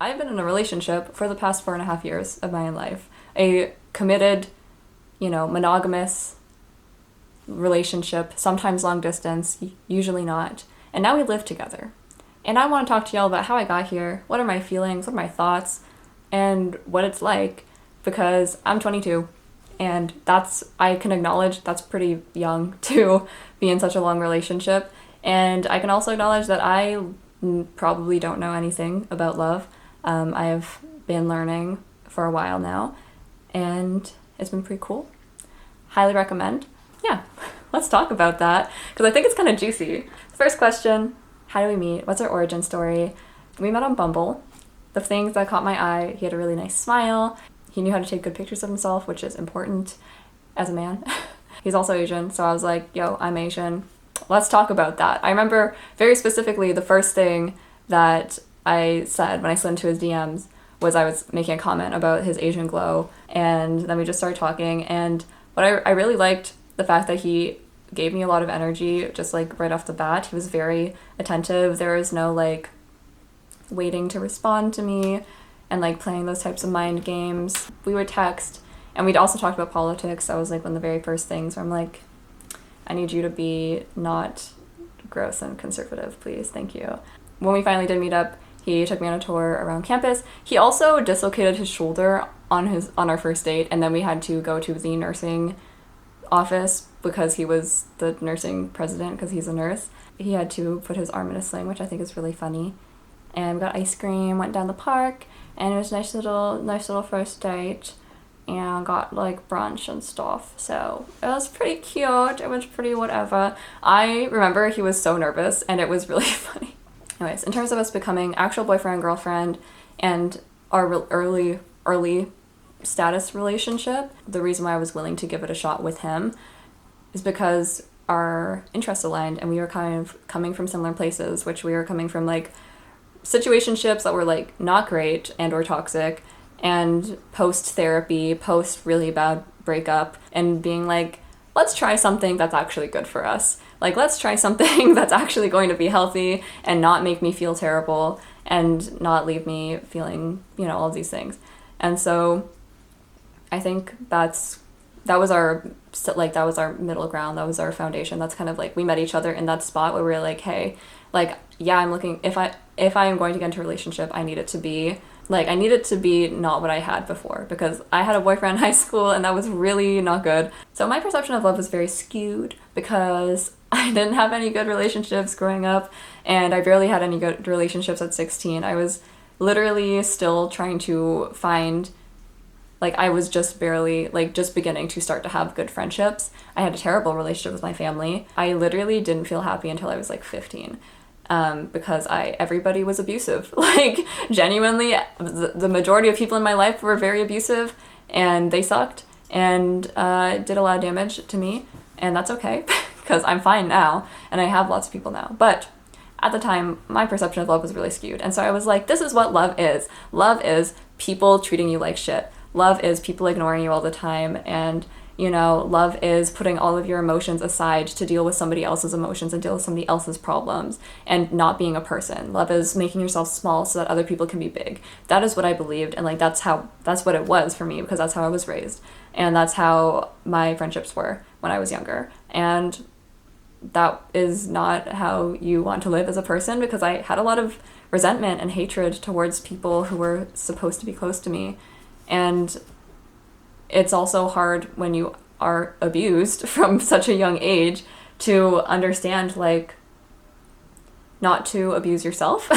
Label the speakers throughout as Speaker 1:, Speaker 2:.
Speaker 1: I've been in a relationship for the past 4.5 years of my life. A committed, monogamous relationship, sometimes long distance, usually not. And now we live together. And I want to talk to y'all about how I got here, what are my feelings, what are my thoughts, and what it's like, because I'm 22 and I can acknowledge that's pretty young to be in such a long relationship. And I can also acknowledge that I probably don't know anything about love. I have been learning for a while now, and it's been pretty cool. Highly recommend. Yeah, let's talk about that, because I think it's kind of juicy. First question, how do we meet? What's our origin story? We met on Bumble. The things that caught my eye, he had a really nice smile. He knew how to take good pictures of himself, which is important as a man. He's also Asian, so I was like, yo, I'm Asian. Let's talk about that. I remember very specifically the first thing that I said when I slid into his DMs was I was making a comment about his Asian glow, and then we just started talking. And what I really liked the fact that he gave me a lot of energy just like right off the bat. He was very attentive. There was no like waiting to respond to me and like playing those types of mind games. We would text, and we'd also talk about politics. That was like one of the very first things where I'm like, I need you to be not gross and conservative, please. Thank you. When we finally did meet up, he took me on a tour around campus. He also dislocated his shoulder on our first date, and then we had to go to the nursing office because he was the nursing president, because he's a nurse. He had to put his arm in a sling, which I think is really funny. And we got ice cream, went down the park, and it was a nice little first date, and got like brunch and stuff. So it was pretty cute. It was pretty whatever. I remember he was so nervous, and it was really funny. Anyways, in terms of us becoming actual boyfriend and girlfriend and our early status relationship, the reason why I was willing to give it a shot with him is because our interests aligned, and we were kind of coming from similar places, which we were coming from like situationships that were like not great and or toxic, and post therapy, post really bad breakup, and being like, let's try something that's actually good for us. Like, let's try something that's actually going to be healthy and not make me feel terrible and not leave me feeling, all of these things. And so I think that was our middle ground. That was our foundation. That's kind of like, we met each other in that spot where we were like, hey, like, yeah, I'm looking, if I am going to get into a relationship, I need it to be not what I had before, because I had a boyfriend in high school and that was really not good. So my perception of love was very skewed because I didn't have any good relationships growing up, and I barely had any good relationships at 16. I was literally still trying to find, like, I was just barely, like, just beginning to start to have good friendships. I had a terrible relationship with my family. I literally didn't feel happy until I was like 15. Because everybody was abusive. Like, genuinely, the majority of people in my life were very abusive, and they sucked, and did a lot of damage to me, and that's okay, because I'm fine now, and I have lots of people now. But at the time, my perception of love was really skewed, and so I was like, this is what love is. Love is people treating you like shit. Love is people ignoring you all the time, and love is putting all of your emotions aside to deal with somebody else's emotions and deal with somebody else's problems, and not being a person. Love is making yourself small so that other people can be big. That is what I believed, and like that's what it was for me, because that's how I was raised, and that's how my friendships were when I was younger. And that is not how you want to live as a person, because I had a lot of resentment and hatred towards people who were supposed to be close to me. And it's also hard when you are abused from such a young age to understand, like, not to abuse yourself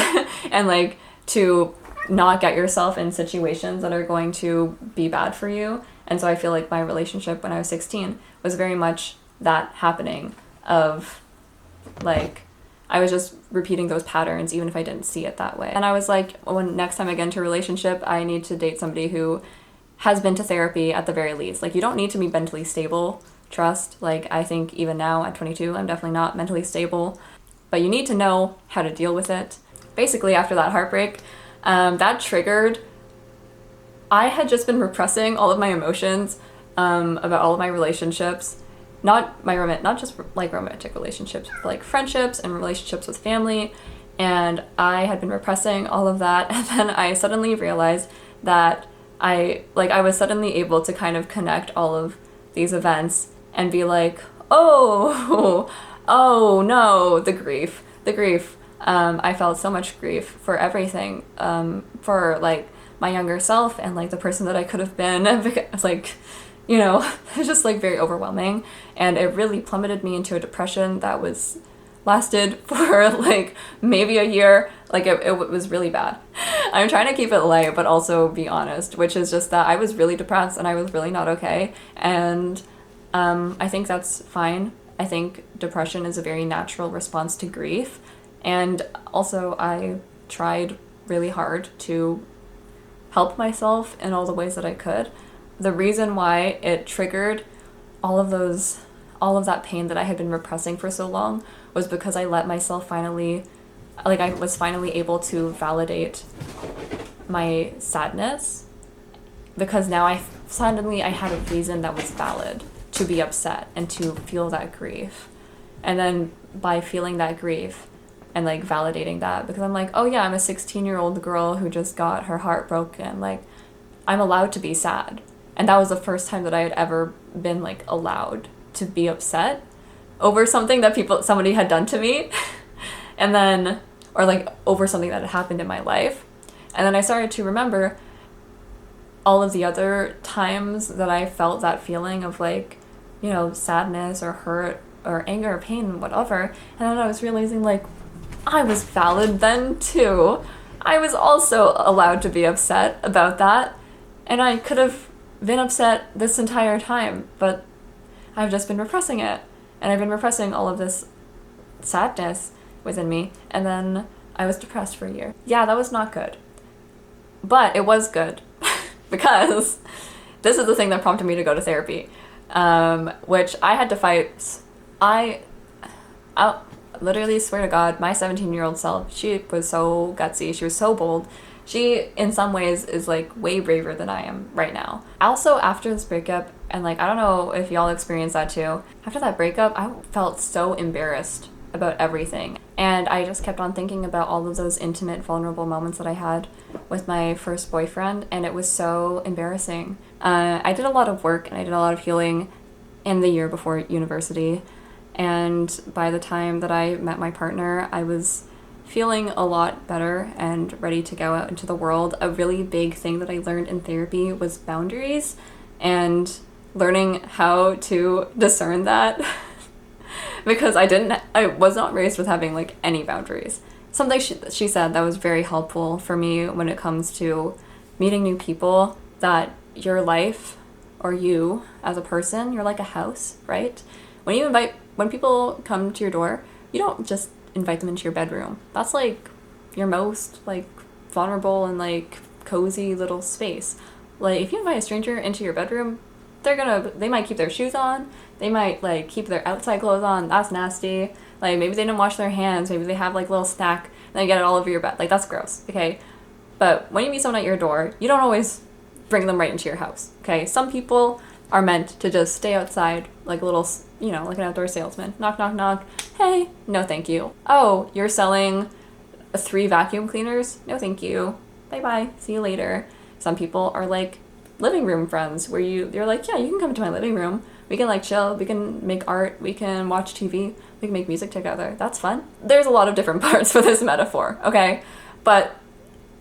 Speaker 1: and like to not get yourself in situations that are going to be bad for you. And so I feel like my relationship when I was 16 was very much that happening of, like, I was just repeating those patterns even if I didn't see it that way. And I was like, when next time I get into a relationship, I need to date somebody who has been to therapy at the very least. Like, you don't need to be mentally stable, trust. Like, I think even now at 22, I'm definitely not mentally stable, but you need to know how to deal with it. Basically, after that heartbreak, that triggered, I had just been repressing all of my emotions about all of my relationships. Not just like romantic relationships, but like friendships and relationships with family. And I had been repressing all of that, and then I suddenly realized that I was suddenly able to kind of connect all of these events and be like, oh, oh no, the grief, the grief. I felt so much grief for everything, for like my younger self and like the person that I could have been. Because, like, you know, it's just like very overwhelming, and it really plummeted me into a depression that was lasted for like maybe a year. Like it was really bad. I'm trying to keep it light but also be honest, which is just that I was really depressed and I was really not okay, and I think that's fine. I think depression is a very natural response to grief, and also I tried really hard to help myself in all the ways that I could. The reason why it triggered all of that pain that I had been repressing for so long was because I let myself finally, like, I was finally able to validate my sadness, because now I had a reason that was valid to be upset and to feel that grief. And then by feeling that grief and like validating that, because I'm like, oh yeah, I'm a 16-year-old girl who just got her heart broken, like I'm allowed to be sad. And that was the first time that I had ever been like allowed to be upset over something that somebody had done to me. And then, or like over something that had happened in my life. And then I started to remember all of the other times that I felt that feeling of like, you know, sadness or hurt or anger or pain, whatever. And then I was realizing like, I was valid then too. I was also allowed to be upset about that. And I could have been upset this entire time, but I've just been repressing it. And I've been repressing all of this sadness within me. And then I was depressed for a year. Yeah, that was not good. But it was good because this is the thing that prompted me to go to therapy, which I had to fight. I literally swear to God, my 17-year-old self, she was so gutsy. She was so bold. She, in some ways, is like way braver than I am right now. Also, after this breakup, and like, I don't know if y'all experienced that too. After that breakup, I felt so embarrassed about everything. And I just kept on thinking about all of those intimate, vulnerable moments that I had with my first boyfriend, and it was so embarrassing. I did a lot of work and I did a lot of healing in the year before university. And by the time that I met my partner, I was feeling a lot better and ready to go out into the world. A really big thing that I learned in therapy was boundaries and learning how to discern that because I was not raised with having like any boundaries. Something she said that was very helpful for me when it comes to meeting new people, that your life, or you as a person, you're like a house, right? When people come to your door, you don't just invite them into your bedroom. That's like your most like vulnerable and like cozy little space. Like if you invite a stranger into your bedroom, they might keep their shoes on, they might like keep their outside clothes on. That's nasty. Like maybe they didn't wash their hands, maybe they have like a little snack and they get it all over your bed. Like that's gross, okay? But when you meet someone at your door, you don't always bring them right into your house, okay? Some people are meant to just stay outside like a little, you know, like an outdoor salesman. Knock, knock, knock. Hey, no thank you. Oh, you're selling 3 vacuum cleaners? No thank you. Bye-bye. See you later. Some people are like living room friends where you're like, yeah, you can come to my living room. We can like chill. We can make art. We can watch TV. We can make music together. That's fun. There's a lot of different parts for this metaphor, okay? But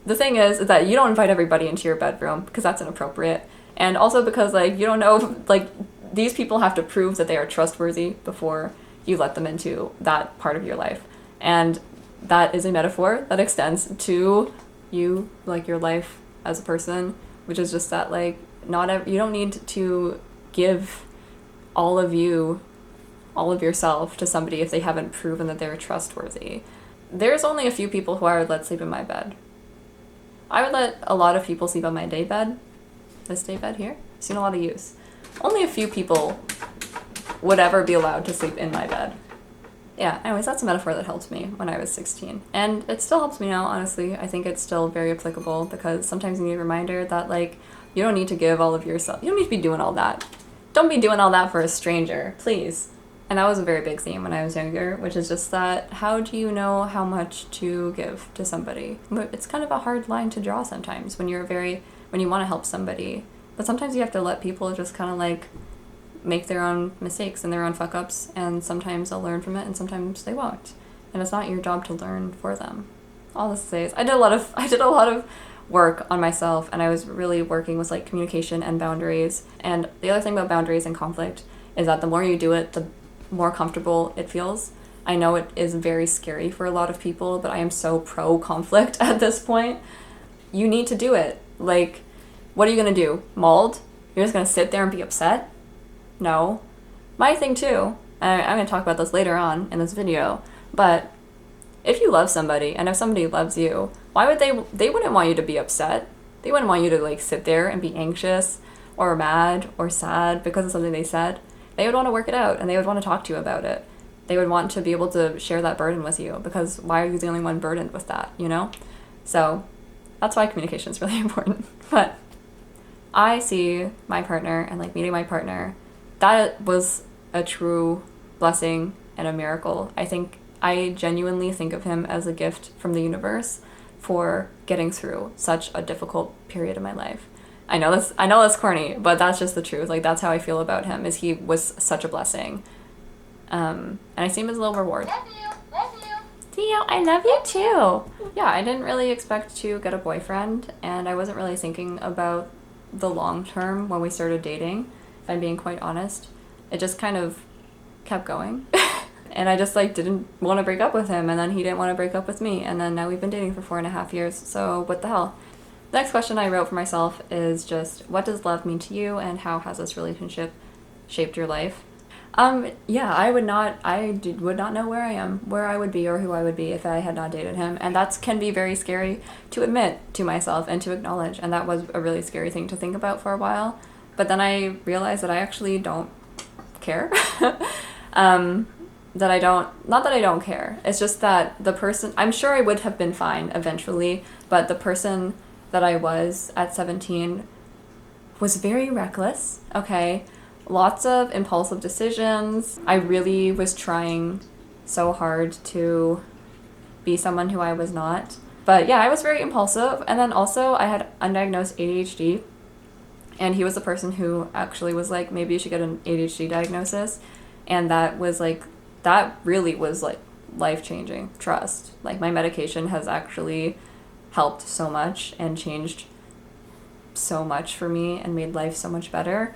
Speaker 1: the thing is that you don't invite everybody into your bedroom because that's inappropriate. And also because like you don't know, like these people have to prove that they are trustworthy before you let them into that part of your life. And that is a metaphor that extends to you, like your life as a person, which is just that like you don't need to give all of yourself to somebody if they haven't proven that they're trustworthy. There's only a few people who I would let sleep in my bed. I would let a lot of people sleep on my day bed. This day bed here. I've seen a lot of use. Only a few people would ever be allowed to sleep in my bed. Yeah, anyways, that's a metaphor that helped me when I was 16. And it still helps me now, honestly. I think it's still very applicable because sometimes you need a reminder that, like, you don't need to give all of yourself. You don't need to be doing all that. Don't be doing all that for a stranger, please. And that was a very big theme when I was younger, which is just that how do you know how much to give to somebody? But it's kind of a hard line to draw sometimes when you want to help somebody. But sometimes you have to let people just kind of like make their own mistakes and their own fuck ups, and sometimes they'll learn from it and sometimes they won't. And it's not your job to learn for them. All this to say is I did a lot of work on myself, and I was really working with like communication and boundaries. And the other thing about boundaries and conflict is that the more you do it, the more comfortable it feels. I know it is very scary for a lot of people, but I am so pro conflict at this point. You need to do it. Like, what are you gonna do? Mauled? You're just gonna sit there and be upset? No. My thing too, and I'm gonna talk about this later on in this video, but if you love somebody and if somebody loves you, why would they wouldn't want you to be upset. They wouldn't want you to like sit there and be anxious or mad or sad because of something they said. They would want to work it out and they would want to talk to you about it. They would want to be able to share that burden with you, because why are you the only one burdened with that, you know? So that's why communication is really important. But I see my partner and like meeting my partner, that was a true blessing and a miracle. I genuinely think of him as a gift from the universe for getting through such a difficult period of my life. I know that's corny, but that's just the truth. Like, that's how I feel about him, is he was such a blessing. And I see him as a little reward.
Speaker 2: Love you. Love you.
Speaker 1: Theo, I love you too. Yeah, I didn't really expect to get a boyfriend, and I wasn't really thinking about the long term when we started dating, if I'm being quite honest. It just kind of kept going. And I just like didn't want to break up with him, and then he didn't want to break up with me, and then now we've been dating for 4.5 years, so what the hell. The next question I wrote for myself is just, what does love mean to you, and how has this relationship shaped your life? Yeah, I would not know where I would be, or who I would be if I had not dated him. And that can be very scary to admit to myself and to acknowledge. And that was a really scary thing to think about for a while. But then I realized that I actually don't care. Not that I don't care. It's just that the person, I'm sure I would have been fine eventually, but the person that I was at 17 was very reckless, okay? Lots of impulsive decisions. I really was trying so hard to be someone who I was not. But yeah, I was very impulsive. And then also I had undiagnosed ADHD. And he was the person who actually was like, maybe you should get an ADHD diagnosis. And that really was like life-changing. Trust. Like, my medication has actually helped so much and changed so much for me and made life so much better.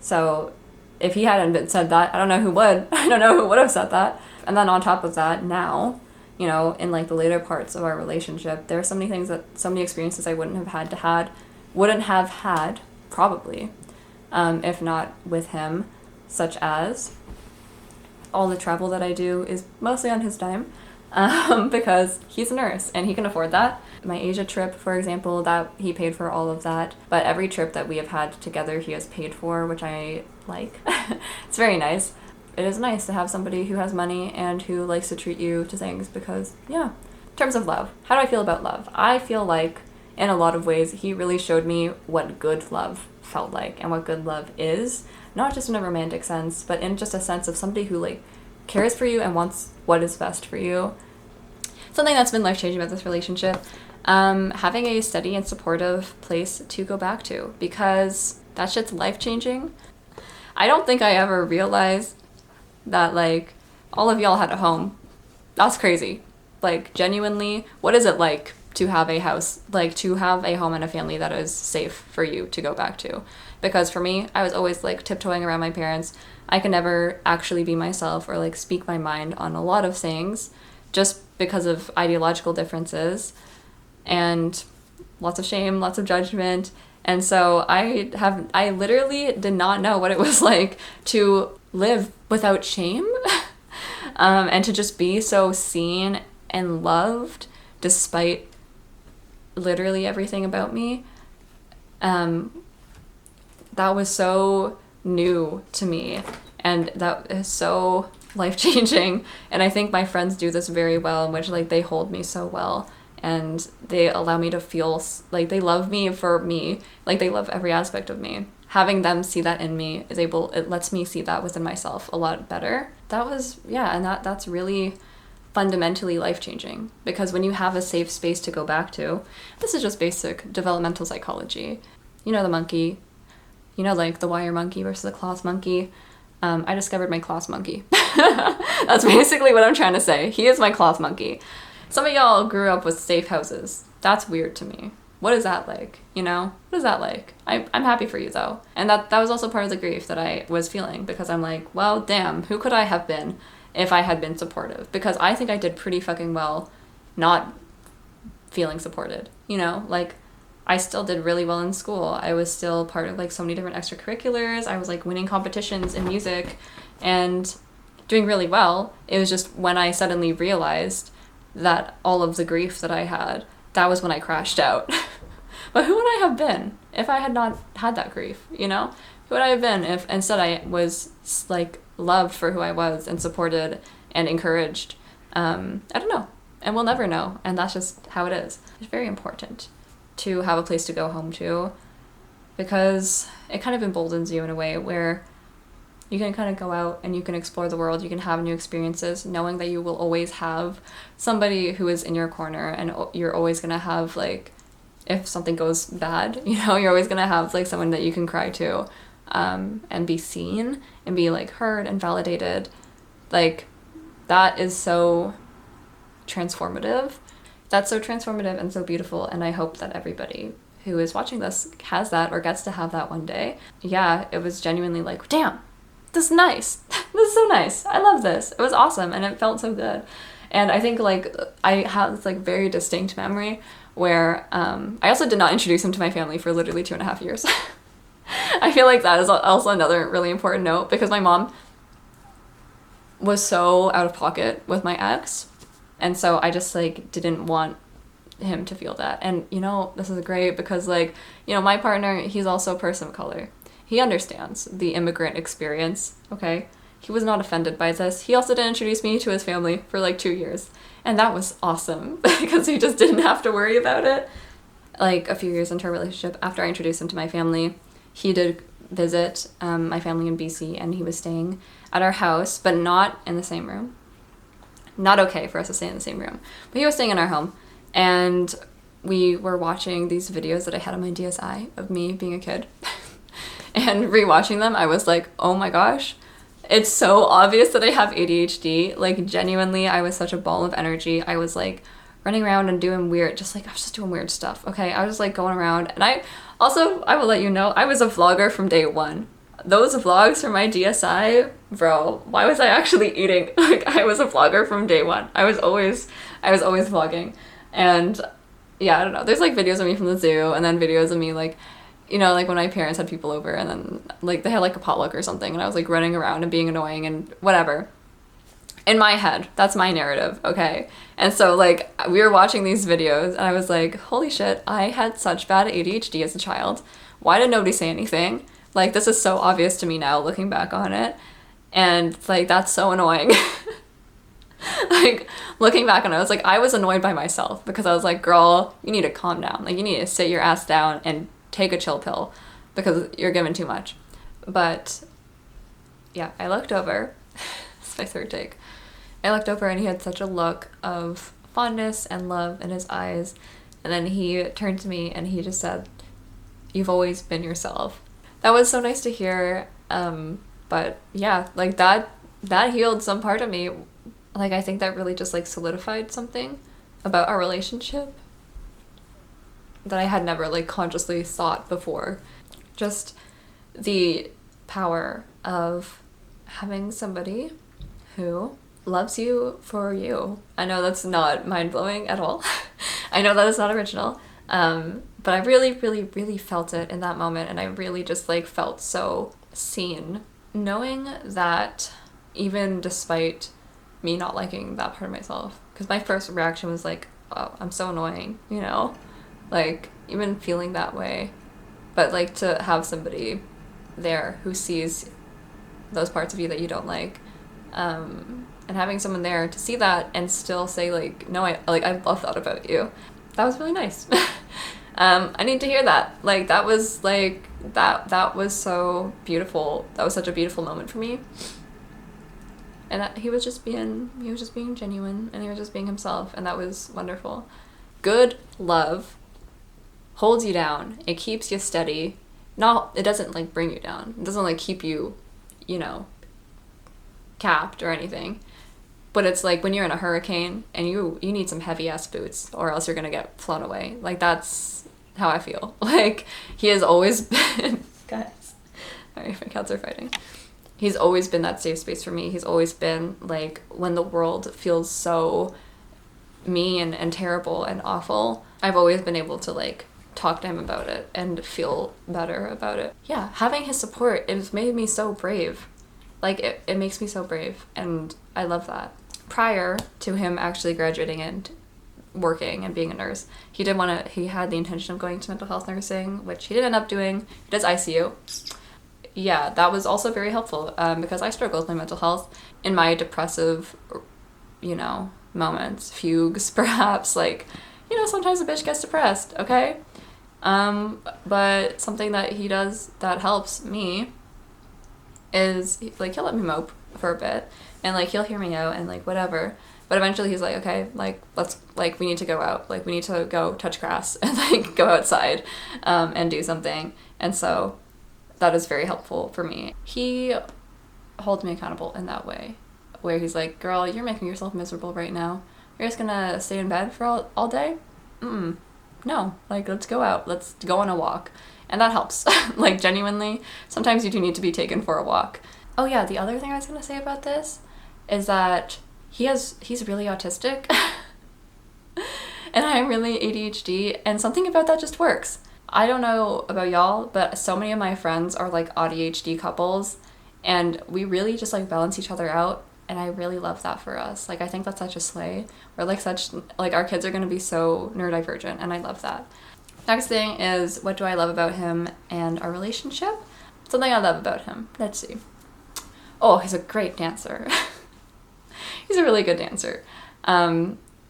Speaker 1: So if he hadn't said that, I don't know who would. I don't know who would have said that. And then on top of that, now, you know, in like the later parts of our relationship, there are so many experiences I wouldn't have had probably, if not with him, such as all the travel that I do is mostly on his dime. Because he's a nurse and he can afford that. My Asia trip, for example, that he paid for all of that. But every trip that we have had together, he has paid for, which I like. It's very nice. It is nice to have somebody who has money and who likes to treat you to things, because, yeah. In terms of love, how do I feel about love? I feel like, in a lot of ways, he really showed me what good love felt like and what good love is. Not just in a romantic sense, but in just a sense of somebody who like cares for you and wants what is best for you. Something that's been life-changing about this relationship, having a steady and supportive place to go back to, because that shit's life-changing. I don't think I ever realized that like all of y'all had a home. That's crazy. Like, genuinely, what is it like to have a house, like to have a home and a family that is safe for you to go back to? Because for me, I was always like tiptoeing around my parents. I could never actually be myself or like speak my mind on a lot of things, just because of ideological differences and lots of shame, lots of judgment. And so I literally did not know what it was like to live without shame, and to just be so seen and loved despite literally everything about me. That was so new to me, and that is so life-changing. And I think my friends do this very well, in which like they hold me so well and they allow me to feel like they love me for me, like they love every aspect of me. having them see that in me it lets me see that within myself a lot better. That was, yeah, and that's really fundamentally life-changing, because when you have a safe space to go back to, this is just basic developmental psychology. You know, the monkey, you know, like the wire monkey versus the cloth monkey. I discovered my cloth monkey. That's basically what I'm trying to say. He is my cloth monkey. Some of y'all grew up with safe houses. That's weird to me. What is that like? You know? What is that like? I'm happy for you though. And that was also part of the grief that I was feeling, because I'm like, well, damn, who could I have been if I had been supportive? Because I think I did pretty fucking well not feeling supported, you know? Like, I still did really well in school. I was still part of like so many different extracurriculars. I was like winning competitions in music and doing really well. It was just when I suddenly realized that all of the grief that I had, that was when I crashed out. But who would I have been if I had not had that grief, you know? Who would I have been if instead I was like loved for who I was and supported and encouraged? I don't know. And we'll never know. And that's just how it is. It's very important to have a place to go home to, because it kind of emboldens you in a way where you can kind of go out and you can explore the world, you can have new experiences, knowing that you will always have somebody who is in your corner, and you're always going to have, like, if something goes bad, you know, you're always going to have, like, someone that you can cry to, and be seen and be, like, heard and validated. Like, that is so transformative. That's so transformative and so beautiful, and I hope that everybody who is watching this has that or gets to have that one day. Yeah, it was genuinely like, damn, this is nice. This is so nice. I love this. It was awesome, and it felt so good. And I think, like, I have this, like, very distinct memory where I also did not introduce him to my family for literally 2.5 years. I feel like that is also another really important note, because my mom was so out of pocket with my ex. And so I just, like, didn't want him to feel that. And, you know, this is great because, like, you know, my partner, he's also a person of color. He understands the immigrant experience, okay? He was not offended by this. He also didn't introduce me to his family for, like, 2 years. And that was awesome because he just didn't have to worry about it. Like, a few years into our relationship, after I introduced him to my family, he did visit my family in BC, and he was staying at our house, but not in the same room. Not okay for us to stay in the same room. But he was staying in our home, and we were watching these videos that I had on my DSi of me being a kid. And rewatching them, I was like, oh my gosh, it's so obvious that I have ADHD. Like, genuinely, I was such a ball of energy. I was, like, running around and doing weird, I was just doing weird stuff, okay? I was, like, going around. And I will let you know, I was a vlogger from day one. Those vlogs from my DSi, bro, why was I actually eating? Like, I was a vlogger from day one. I was always vlogging. And yeah, I don't know. There's, like, videos of me from the zoo, and then videos of me, like, you know, like when my parents had people over, and then, like, they had, like, a potluck or something, and I was, like, running around and being annoying and whatever. In my head, that's my narrative, okay? And so, like, we were watching these videos, and I was like, holy shit, I had such bad ADHD as a child. Why did nobody say anything? Like, this is so obvious to me now, looking back on it. And, like, that's so annoying. Like, looking back on it, I was like, I was annoyed by myself, because I was like, girl, you need to calm down. Like, you need to sit your ass down and take a chill pill, because you're giving too much. But, yeah, I looked over. It's my third take. I looked over, and he had such a look of fondness and love in his eyes. And then he turned to me, and he just said, you've always been yourself. That was so nice to hear. But yeah, like, that healed some part of me. Like, I think that really just, like, solidified something about our relationship that I had never, like, consciously thought before. Just the power of having somebody who loves you for you. I know that's not mind-blowing at all. I know that is not original. But I really, really, really felt it in that moment, and I really just, like, felt so seen. Knowing that even despite me not liking that part of myself, because my first reaction was like, oh, I'm so annoying, you know? Like, even feeling that way. But, like, to have somebody there who sees those parts of you that you don't like, and having someone there to see that and still say, like, no, I love that about you. That was really nice. I need to hear that. Like, that was like, that was so beautiful. That was such a beautiful moment for me. And he was just being genuine, and he was just being himself, and that was wonderful. Good love holds you down. It keeps you steady. It doesn't like bring you down. It doesn't like keep you, capped or anything. But it's like when you're in a hurricane and you need some heavy ass boots, or else you're gonna get flown away. Like, that's how I feel. Like, he has always been guys. Sorry, my cats are fighting. He's always been that safe space for me. He's always been like, when the world feels so mean and terrible and awful, I've always been able to like talk to him about it and feel better about it. Yeah, having his support, it's made me so brave. Like, it makes me so brave, and I love that. Prior to him actually graduating and working and being a nurse, he had the intention of going to mental health nursing, which he did end up doing. He does ICU. Yeah, that was also very helpful, because I struggle with my mental health in my depressive, moments, fugues, perhaps. Like, sometimes a bitch gets depressed, okay? But something that he does that helps me is, like, he'll let me mope for a bit, and, like, he'll hear me out and, like, whatever. But eventually he's like, okay, like, we need to go out. Like, we need to go touch grass and, like, go outside, and do something. And so that is very helpful for me. He holds me accountable in that way, where he's like, girl, you're making yourself miserable right now. You're just gonna stay in bed for all day? No, like, let's go out. Let's go on a walk. And that helps. Like, genuinely, sometimes you do need to be taken for a walk. Oh yeah, the other thing I was gonna say about this is that he's really autistic. And I'm really ADHD, and something about that just works. I don't know about y'all, but so many of my friends are like ADHD couples, and we really just like balance each other out, and I really love that for us. Like, I think that's such a slay. We're like our kids are going to be so neurodivergent, and I love that. Next thing is, what do I love about him and our relationship? Something I love about him. Let's see. Oh, he's a great dancer. He's a really good dancer.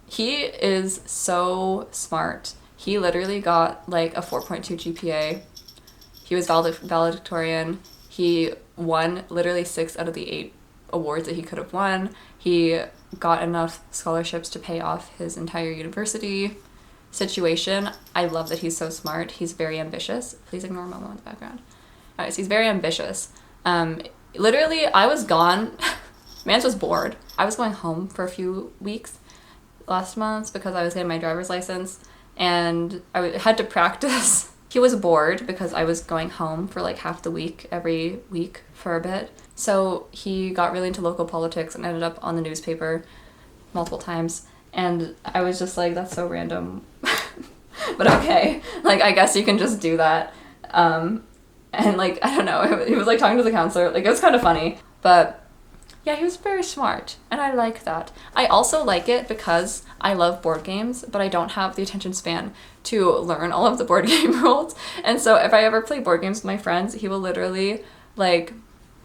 Speaker 1: He is so smart. He literally got like a 4.2 GPA. He was valedictorian. He won literally 6 out of the 8 awards that he could have won. He got enough scholarships to pay off his entire university situation. I love that he's so smart. He's very ambitious. Please ignore Momo in the background. Alright, so he's very ambitious. Literally, I was gone. Mans was bored. I was going home for a few weeks last month because I was getting my driver's license, and I had to practice. He was bored because I was going home for like half the week every week for a bit. So he got really into local politics and ended up on the newspaper multiple times. And I was just like, that's so random. But okay, like, I guess you can just do that. And like, I don't know, he was like talking to the counselor. Like, it was kind of funny. But yeah, he was very smart, and I like that. I also like it because I love board games, but I don't have the attention span to learn all of the board game rules. And so if I ever play board games with my friends, he will literally, like,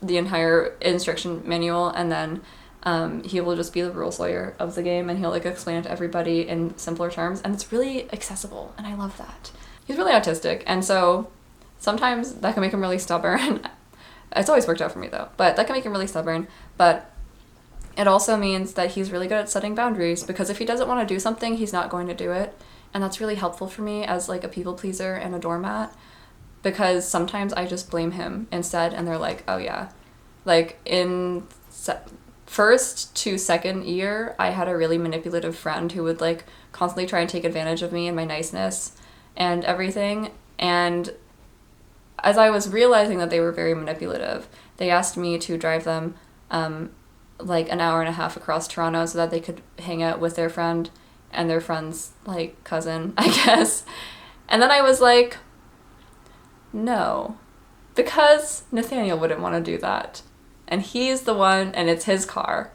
Speaker 1: the entire instruction manual, and then he will just be the rules lawyer of the game, and he'll, like, explain it to everybody in simpler terms, and it's really accessible, and I love that. He's really autistic, and so sometimes that can make him really stubborn. It's always worked out for me, though, but that can make him really stubborn. But it also means that he's really good at setting boundaries, because if he doesn't want to do something, he's not going to do it. And that's really helpful for me as like a people pleaser and a doormat, because sometimes I just blame him instead, and they're like, oh yeah. Like, in first to second year, I had a really manipulative friend who would like constantly try and take advantage of me and my niceness and everything. And as I was realizing that they were very manipulative, they asked me to drive them like an hour and a half across Toronto so that they could hang out with their friend and their friend's like cousin, I guess. And then I was like, no, because Nathaniel wouldn't want to do that. And he's the one, and it's his car.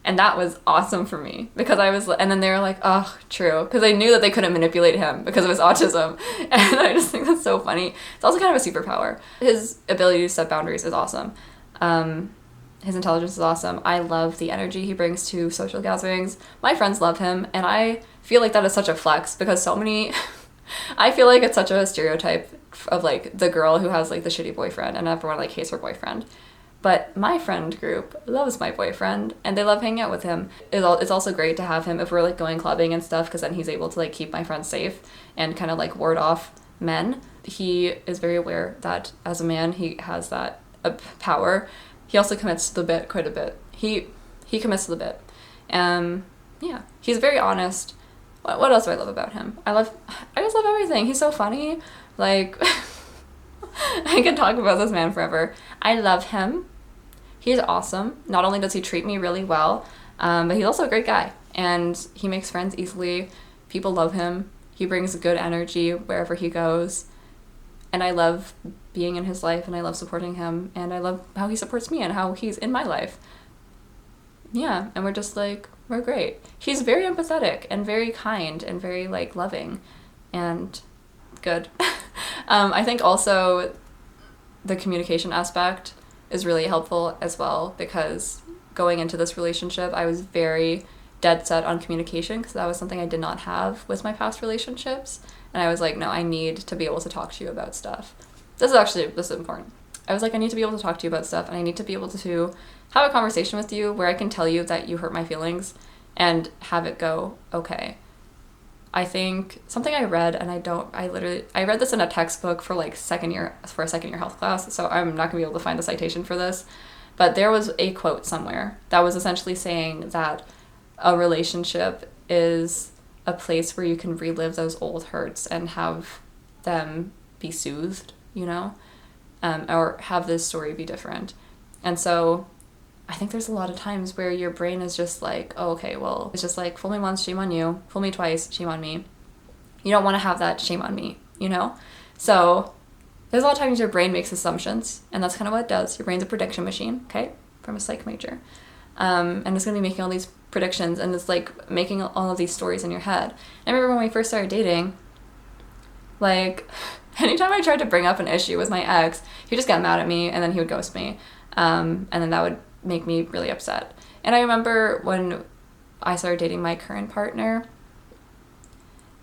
Speaker 1: And that was awesome for me, because I was, and then they were like, oh, true. Because I knew that they couldn't manipulate him because of his autism. And I just think that's so funny. It's also kind of a superpower. His ability to set boundaries is awesome. His intelligence is awesome. I love the energy he brings to social gatherings. My friends love him, and I feel like that is such a flex, because so many I feel like it's such a stereotype of like the girl who has like the shitty boyfriend and everyone like hates her boyfriend. But my friend group loves my boyfriend and they love hanging out with him. It's also great to have him if we're like going clubbing and stuff, because then he's able to like keep my friends safe and kind of like ward off men. He is very aware that as a man he has that power. He also commits to the bit quite a bit. He commits to the bit. Yeah, he's very honest. What else do I love about him? I just love everything. He's so funny. Like, I can talk about this man forever. I love him. He's awesome. Not only does he treat me really well, but he's also a great guy. And he makes friends easily. People love him. He brings good energy wherever he goes. And I love being in his life, and I love supporting him. And I love how he supports me and how he's in my life. Yeah, and we're just like, we're great. He's very empathetic and very kind and very like loving and good. I think also the communication aspect is really helpful as well, because going into this relationship I was very dead set on communication, because that was something I did not have with my past relationships, and I was like, no, I need to be able to talk to you about stuff. This is important. I was like, I need to be able to talk to you about stuff, and I need to be able to have a conversation with you where I can tell you that you hurt my feelings and have it go okay. I think something I read, and I read this in a textbook for a second year health class, so I'm not gonna be able to find the citation for this, but there was a quote somewhere that was essentially saying that a relationship is a place where you can relive those old hurts and have them be soothed, or have this story be different. And so I think there's a lot of times where your brain is just like, oh, okay, well, it's just like, fool me once, shame on you. Fool me twice, shame on me. You don't want to have that shame on me, So there's a lot of times your brain makes assumptions, and that's kind of what it does. Your brain's a prediction machine, okay, from a psych major. And it's going to be making all these predictions, and it's like making all of these stories in your head. I remember when we first started dating, like, anytime I tried to bring up an issue with my ex, he'd just get mad at me, and then he would ghost me. And then that would make me really upset. And I remember when I started dating my current partner,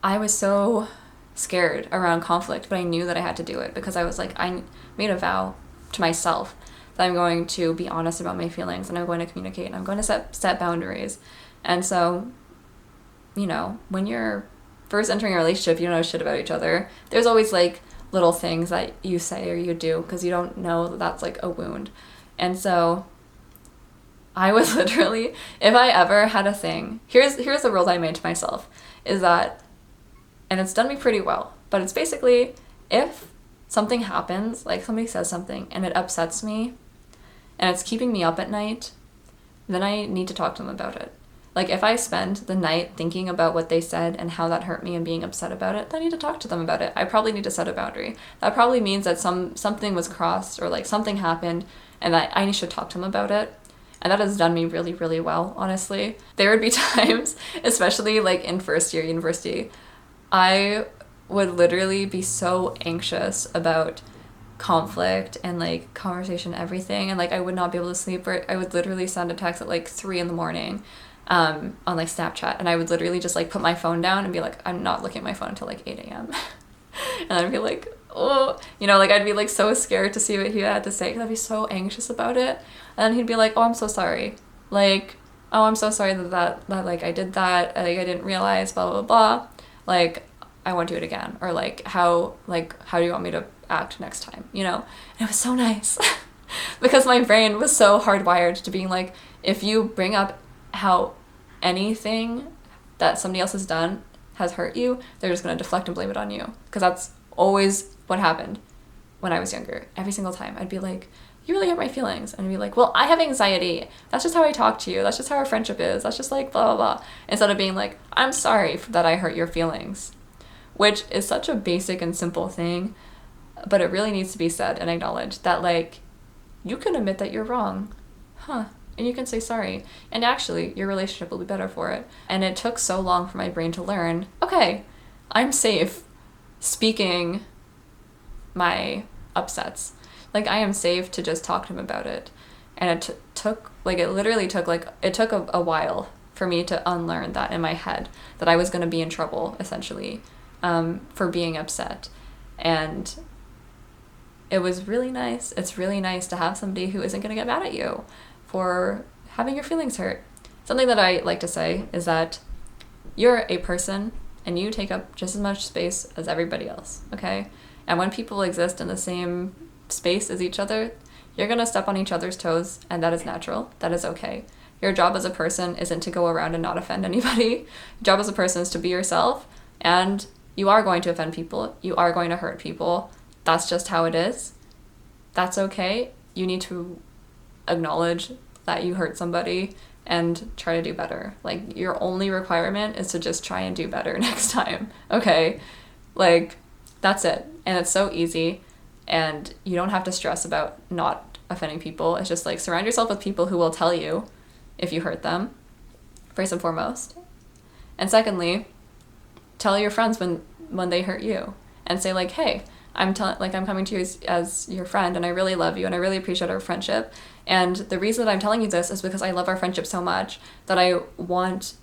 Speaker 1: I was so scared around conflict, but I knew that I had to do it, because I was like, I made a vow to myself that I'm going to be honest about my feelings, and I'm going to communicate, and I'm going to set boundaries. And so, when you're first entering a relationship, you don't know shit about each other. There's always like little things that you say or you do because you don't know that that's like a wound. And so I was literally, if I ever had a thing, here's the rules I made to myself, is that, and it's done me pretty well, but it's basically, if something happens, like somebody says something and it upsets me and it's keeping me up at night, then I need to talk to them about it. Like, if I spend the night thinking about what they said and how that hurt me and being upset about it, then I need to talk to them about it. I probably need to set a boundary. That probably means that something was crossed, or like something happened, and that I should talk to them about it. And that has done me really, really well, honestly. There would be times, especially like in first year university, I would literally be so anxious about conflict and like conversation, everything, and like I would not be able to sleep, or I would literally send a text at like 3 a.m. On like Snapchat, and I would literally just like put my phone down and be like, I'm not looking at my phone until like 8 a.m. And I'd be like, oh, like I'd be like so scared to see what he had to say, because I'd be so anxious about it. And then he'd be like, oh, I'm so sorry, like, oh, I'm so sorry that like I did that, like I didn't realize, blah blah blah, like I won't do it again, or like how do you want me to act next time, And it was so nice because my brain was so hardwired to being like, if you bring up how anything that somebody else has done has hurt you, they're just going to deflect and blame it on you, because that's always what happened when I was younger. Every single time I'd be like, you really hurt my feelings, and I'd be like, well, I have anxiety, that's just how I talk to you, that's just how our friendship is, that's just like blah blah blah, instead of being like, I'm sorry that I hurt your feelings, which is such a basic and simple thing, but it really needs to be said and acknowledged, that like, you can admit that you're wrong, and you can say sorry, and actually your relationship will be better for it. And it took so long for my brain to learn, okay, I'm safe speaking my upsets, like I am safe to just talk to him about it. And it took a while for me to unlearn that in my head, that I was going to be in trouble essentially for being upset. And it was really nice. It's really nice to have somebody who isn't going to get mad at you for having your feelings hurt. Something that I like to say is that you're a person and you take up just as much space as everybody else, okay? And when people exist in the same space as each other, you're going to step on each other's toes, and that is natural. That is okay. Your job as a person isn't to go around and not offend anybody. Your job as a person is to be yourself, and you are going to offend people. You are going to hurt people. That's just how it is. That's okay. You need to acknowledge that you hurt somebody and try to do better. Like, your only requirement is to just try and do better next time, okay? Like, that's it. And it's so easy, and you don't have to stress about not offending people. It's just like, surround yourself with people who will tell you if you hurt them, first and foremost. And secondly, tell your friends when they hurt you, and say like, hey, I'm coming to you as your friend, and I really love you, and I really appreciate our friendship. And the reason that I'm telling you this is because I love our friendship so much that I don't want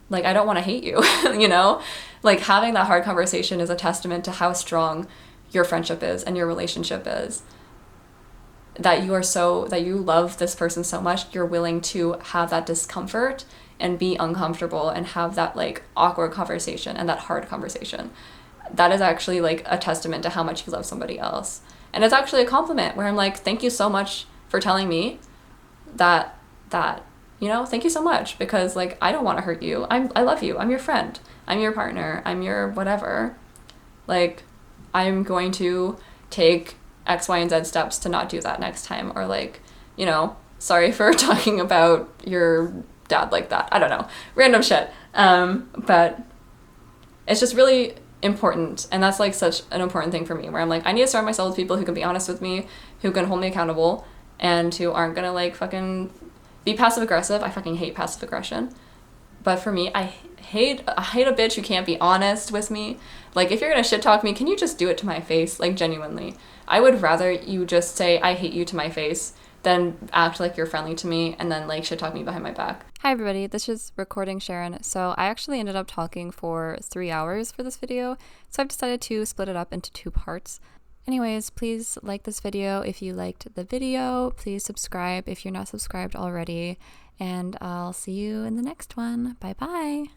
Speaker 1: to hate you, you know? Like, having that hard conversation is a testament to how strong your friendship is and your relationship is. That you love this person so much, you're willing to have that discomfort and be uncomfortable and have that like awkward conversation and that hard conversation. That is actually like a testament to how much you love somebody else. And it's actually a compliment where I'm like, thank you so much for telling me that, you know, thank you so much, because like, I don't want to hurt you. I love you. I'm your friend. I'm your partner. I'm your whatever. Like, I'm going to take X, Y, and Z steps to not do that next time. Or like, you know, sorry for talking about your dad like that. I don't know. Random shit. But it's just really important. And that's like such an important thing for me, where I'm like, I need to surround myself with people who can be honest with me, who can hold me accountable, and who aren't gonna like fucking be passive aggressive. I fucking hate passive aggression. But for me, I hate a bitch who can't be honest with me. Like, if you're gonna shit talk me, can you just do it to my face? Like, genuinely. I would rather you just say, I hate you to my face, than act like you're friendly to me and then like shit talk me behind my back. Hi everybody, this is recording Sheryn. So I actually ended up talking for 3 hours for this video, so I've decided to split it up into 2 parts. Anyways, please like this video if you liked the video. Please subscribe if you're not subscribed already, and I'll see you in the next one. Bye bye.